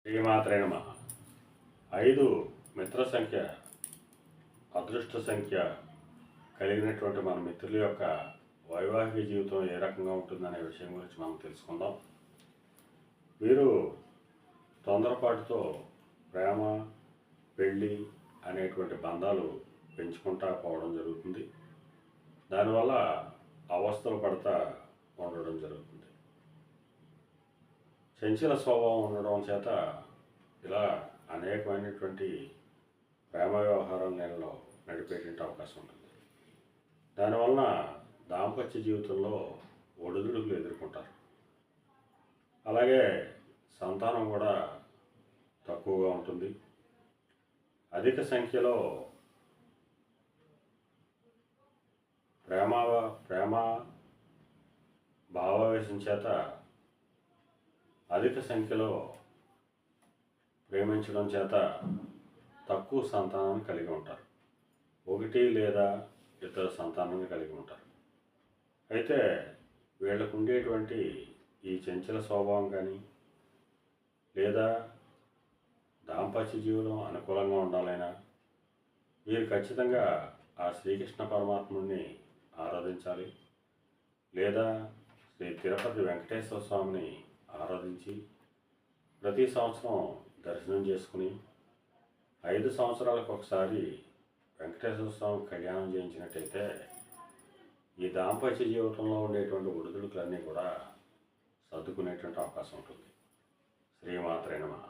శ్రీమాత్రే నమః. 5 మిత్ర సంఖ్య, అదృష్ట సంఖ్య కలిగినటువంటి మన మిత్రుల యొక్క వైవాహిక జీవితం ఏ రకంగా ఉంటుందనే విషయం గురించి మనం తెలుసుకుందాం. వీరు తొందరపాటుతో ప్రేమ, పెళ్ళి అనేటువంటి బంధాలు పెంచుకుంటా పోవడం జరుగుతుంది. దానివల్ల అవస్థలు పడతా ఉండడం జరుగుతుంది. చంచల స్వభావం ఉండడం చేత ఇలా అనేకమైనటువంటి ప్రేమ వ్యవహారం నెలలో నడిపేటువంటి అవకాశం ఉంటుంది. దానివలన దాంపత్య జీవితంలో ఒడిదుడుకులు ఎదుర్కొంటారు. అలాగే సంతానం కూడా తక్కువగా ఉంటుంది. అధిక సంఖ్యలో ప్రేమ భావావేశం చేత అధిక సంఖ్యలో ప్రేమించడం చేత తక్కువ సంతానాన్ని కలిగి ఉంటారు. 1 లేదా 2 సంతానాన్ని కలిగి ఉంటారు. అయితే వీళ్ళకు ఉండేటువంటి ఈ చంచల స్వభావం కానీ లేదా దాంపత్య జీవితం అనుకూలంగా ఉండాలైనా వీరు ఖచ్చితంగా ఆ శ్రీకృష్ణ పరమాత్ముడిని ఆరాధించాలి. లేదా శ్రీ తిరుపతి వెంకటేశ్వర స్వామిని ఆరాధించి ప్రతి సంవత్సరం దర్శనం చేసుకుని 5 సంవత్సరాలకు ఒకసారి వెంకటేశ్వర స్వామి కళ్యాణం చేయించినట్టయితే ఈ దాంపత్య జీవితంలో ఉండేటువంటి ఒడిదుడుకులన్నీ కూడా సర్దుకునేటువంటి అవకాశం ఉంటుంది. శ్రీమాత్రే నమః.